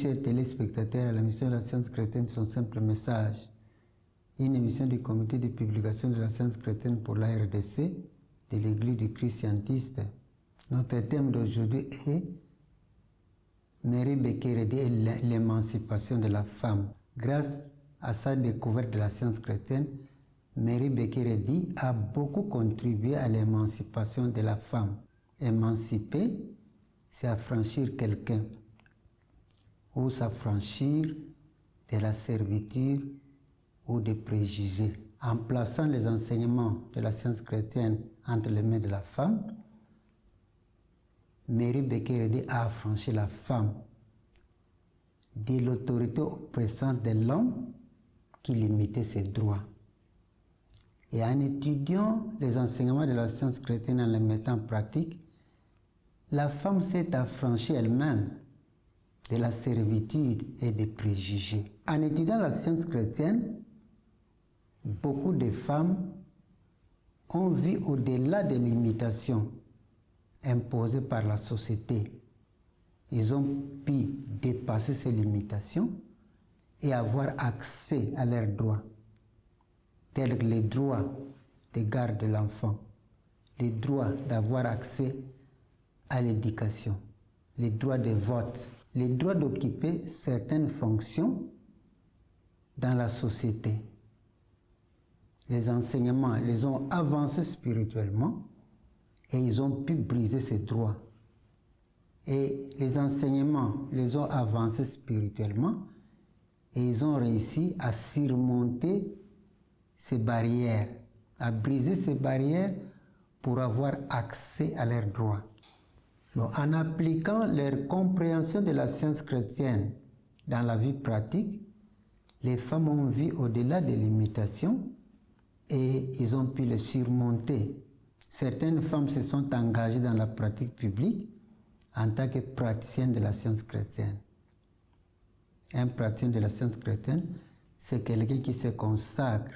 chers téléspectateurs, à l'émission de la science chrétienne, son simple message. Une émission du comité de publication de la science chrétienne pour la RDC, de l'Église du Christ scientiste. Notre thème d'aujourd'hui est Mary Bekeredi et l'émancipation de la femme. Grâce à sa découverte de la science chrétienne, Mary Bekeredi a beaucoup contribué à l'émancipation de la femme. Émanciper, c'est affranchir quelqu'un ou s'affranchir de la servitude ou des préjugés. En plaçant les enseignements de la science chrétienne entre les mains de la femme, Mary Bekeredi a affranchi la femme de l'autorité oppressante de l'homme qui limitait ses droits. Et en étudiant les enseignements de la science chrétienne en les mettant en pratique, la femme s'est affranchie elle-même de la servitude et des préjugés. En étudiant la science chrétienne, beaucoup de femmes ont vu au-delà des limitations imposées par la société. Ils ont pu dépasser ces limitations et avoir accès à leurs droits, tels que les droits de garde de l'enfant, les droits d'avoir accès à l'éducation, les droits de vote, les droits d'occuper certaines fonctions dans la société. Les enseignements les ont avancés spirituellement et ils ont pu briser ces droits. Et les enseignements les ont avancés spirituellement et ils ont réussi à surmonter ces barrières, à briser ces barrières pour avoir accès à leurs droits. Donc, en appliquant leur compréhension de la science chrétienne dans la vie pratique, les femmes ont vu au-delà des limitations et ils ont pu les surmonter. Certaines femmes se sont engagées dans la pratique publique en tant que praticienne de la science chrétienne. Un praticien de la science chrétienne, c'est quelqu'un qui se consacre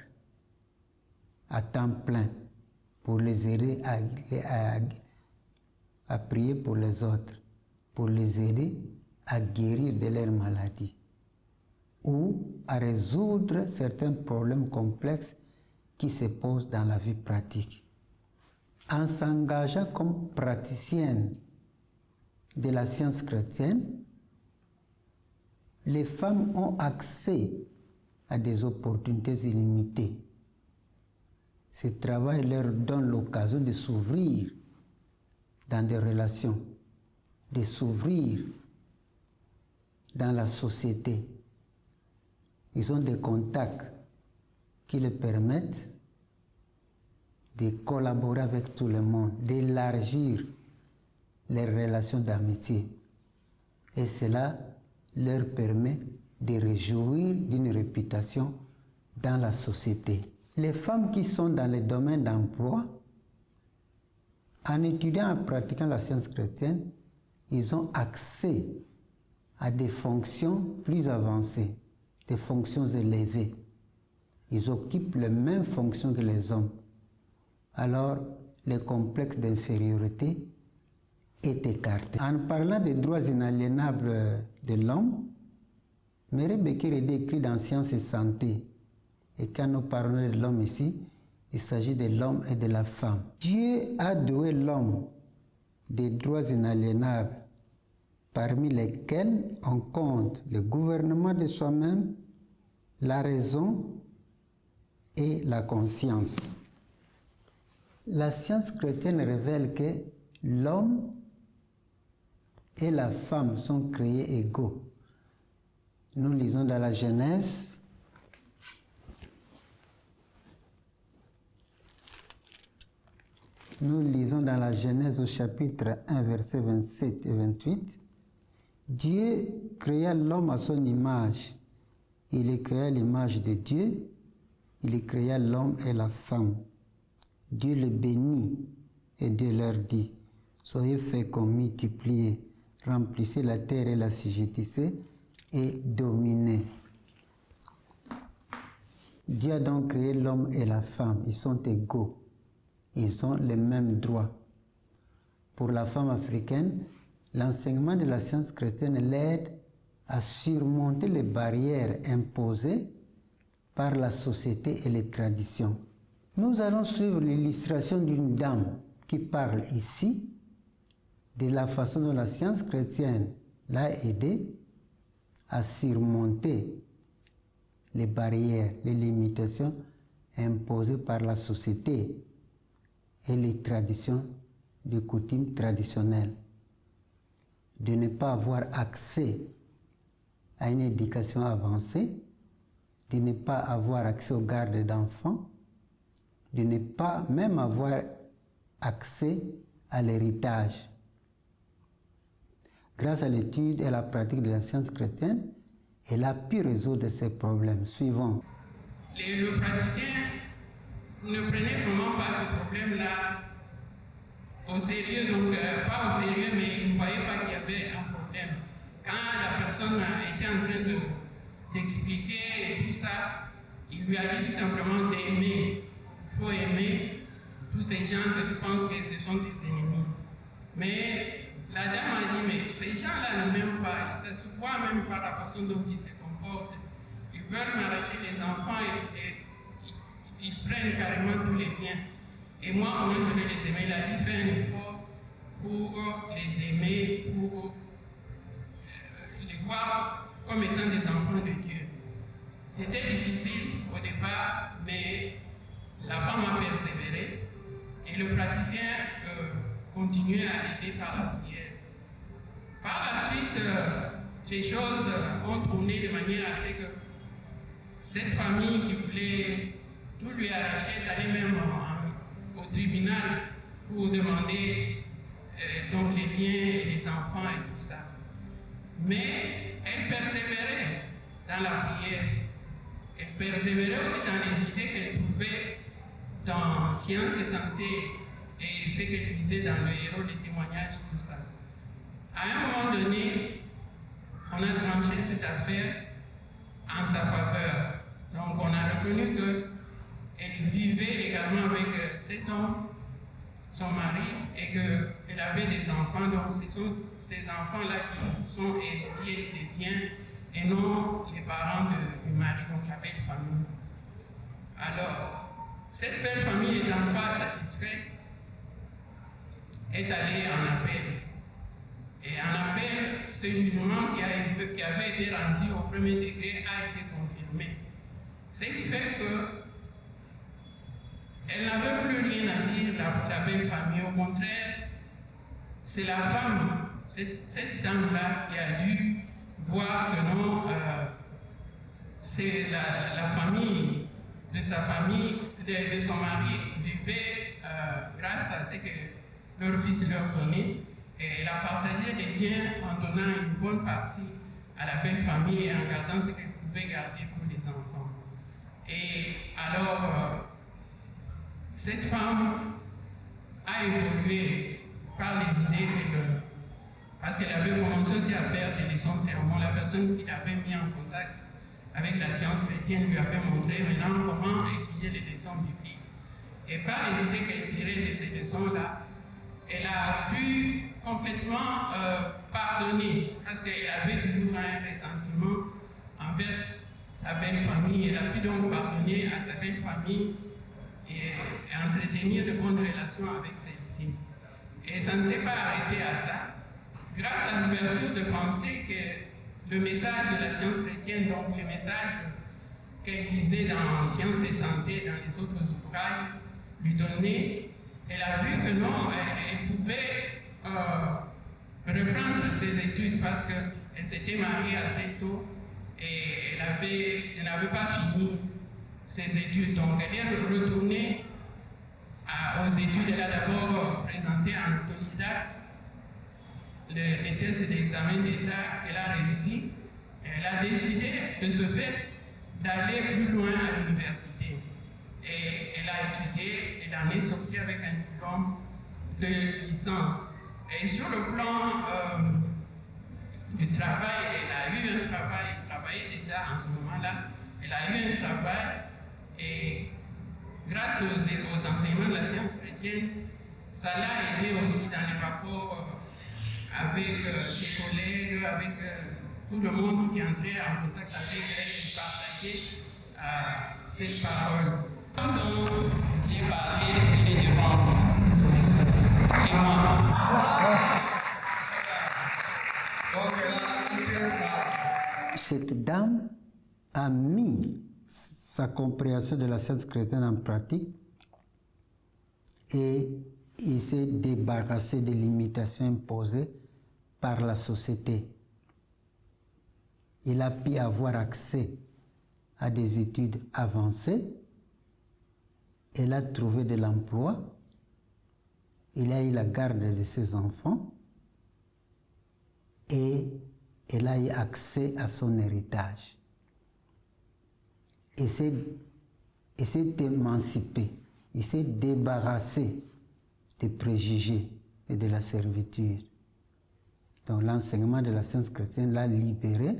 à temps plein pour les aider à prier pour les autres, pour les aider à guérir de leurs maladies ou à résoudre certains problèmes complexes qui se posent dans la vie pratique. En s'engageant comme praticienne de la science chrétienne, les femmes ont accès à des opportunités illimitées. Ce travail leur donne l'occasion de s'ouvrir dans des relations, de s'ouvrir dans la société. Ils ont des contacts qui leur permettent de collaborer avec tout le monde, d'élargir les relations d'amitié. Et cela leur permet de réjouir d'une réputation dans la société. Les femmes qui sont dans les domaines d'emploi, en étudiant et en pratiquant la science chrétienne, ils ont accès à des fonctions plus avancées, des fonctions élevées. Ils occupent les mêmes fonctions que les hommes. Alors, le complexe d'infériorité est écarté. En parlant des droits inaliénables de l'homme, Mary Bekeredi écrit dans Science et Santé. Et quand nous parlons de l'homme ici, il s'agit de l'homme et de la femme. Dieu a doué l'homme des droits inaliénables, parmi lesquels on compte le gouvernement de soi-même, la raison et la conscience. La science chrétienne révèle que l'homme et la femme sont créés égaux. Nous lisons dans la Genèse, au chapitre 1, versets 27 et 28, Dieu créa l'homme à son image. Il est créé à l'image de Dieu. Il créa l'homme et la femme. Dieu les bénit et Dieu leur dit, soyez féconds, multipliez, remplissez la terre et la sujétissez et dominez. Dieu a donc créé l'homme et la femme. Ils sont égaux. Ils ont les mêmes droits. Pour la femme africaine, l'enseignement de la science chrétienne l'aide à surmonter les barrières imposées par la société et les traditions. Nous allons suivre l'illustration d'une dame qui parle ici de la façon dont la science chrétienne l'a aidé à surmonter les barrières, les limitations imposées par la société et les traditions de coutumes traditionnelles, de ne pas avoir accès à une éducation avancée, de ne pas avoir accès aux gardes d'enfants, de ne pas même avoir accès à l'héritage. Grâce à l'étude et à la pratique de la science chrétienne, elle a pu résoudre ces problèmes suivants. Le praticien ne prenait vraiment pas ce problème-là au sérieux, donc pas au sérieux, mais il ne voyait pas qu'il y avait un problème. Quand la personne était en train d'expliquer et tout ça, il lui a dit tout simplement d'aimer. Il faut aimer tous ces gens que tu penses que ce sont des ennemis. Mais la dame a dit, mais ces gens-là ne m'aiment pas, ça se voit même par la façon dont ils se comportent. Ils veulent m'arracher les enfants et ils prennent carrément tous les biens. Et moi, comment je vais les aimer? Il a dit, fais un effort pour les aimer, pour les voir comme étant des enfants de Dieu. C'était difficile au départ, mais la femme a persévéré et le praticien continuait à aider par la prière. Par la suite, les choses ont tourné de manière à ce que cette famille qui voulait tout lui arracher est allée même au tribunal pour demander donc les biens et les enfants et tout ça. Mais elle persévérait dans la prière. Elle persévérait aussi dans les idées qu'elle trouvait dans sciences et santé et ce qu'elle lisait dans le héros des témoignages, tout ça. À un moment donné, on a tranché cette affaire en sa faveur. Donc on a reconnu qu'elle vivait également avec cet homme, son mari, et qu'elle avait des enfants. Donc ce sont ces enfants-là qui sont héritiers des biens et non les parents du mari, donc la belle famille. Alors, cette belle famille n'étant pas satisfaite, est allée en appel. Et en appel, ce jugement qui avait été rendu au premier degré a été confirmé. Ce qui fait que elle n'avait plus rien à dire, la belle famille. Au contraire, c'est la femme, cette dame-là, qui a dû voir que non, c'est la famille de sa famille, de son mari, vivait grâce à ce que leur fils leur donnait. Et elle a partagé des biens en donnant une bonne partie à la belle famille et en gardant ce qu'elle pouvait garder pour les enfants. Et alors, cette femme a évolué par les idées parce qu'elle avait commencé aussi à faire des leçons de sermon. La personne qui l'avait mis en contact avec la science chrétienne lui avait montré maintenant comment étudier les leçons bibliques. Et par les idées qu'elle tirait de ces leçons-là, elle a pu complètement pardonner, parce qu'elle avait toujours un ressentiment envers sa belle famille. Elle a pu donc pardonner à sa belle famille et entretenir de bonnes relations avec celle-ci. Et ça ne s'est pas arrêté à ça. Grâce à l'ouverture de penser que le message de la science chrétienne, donc le message qu'elle lisait dans Sciences et Santé, dans les autres ouvrages, lui donnait, elle a vu que non, elle pouvait reprendre ses études parce qu'elle s'était mariée assez tôt et elle n'avait pas fini ses études. Donc elle est retournée aux études. Elle a d'abord présenté en autodidacte les tests d'examen d'État. Elle a réussi. Elle a décidé de ce fait d'aller plus loin à l'université. Et elle a étudié, elle en est sortie avec un diplôme de licence. Et sur le plan du travail, elle a eu un travail, elle travaillait déjà en ce moment-là, elle a eu un travail et grâce aux enseignements de la science chrétienne, ça l'a aidé aussi dans les rapports avec ses collègues, avec tout le monde qui entrait en contact avec elle, qui partageait cette parole. Quand j'ai parlé, il est devant chez moi. Cette dame a mis sa compréhension de la science chrétienne en pratique et il s'est débarrassé des limitations imposées par la société. Il a pu avoir accès à des études avancées, il a trouvé de l'emploi, il a eu la garde de ses enfants et il a eu accès à son héritage. Il s'est émancipé, il s'est débarrassé des préjugés et de la servitude. Donc l'enseignement de la science chrétienne l'a libéré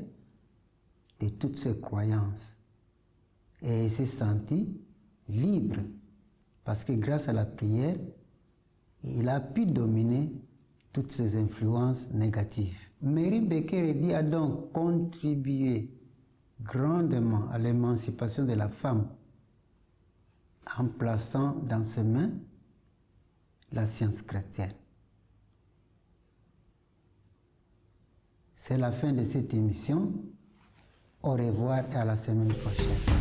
de toutes ses croyances. Et il s'est senti libre, parce que grâce à la prière, il a pu dominer toutes ces influences négatives. Mary Becker a donc contribué grandement à l'émancipation de la femme en plaçant dans ses mains la science chrétienne. C'est la fin de cette émission. Au revoir et à la semaine prochaine.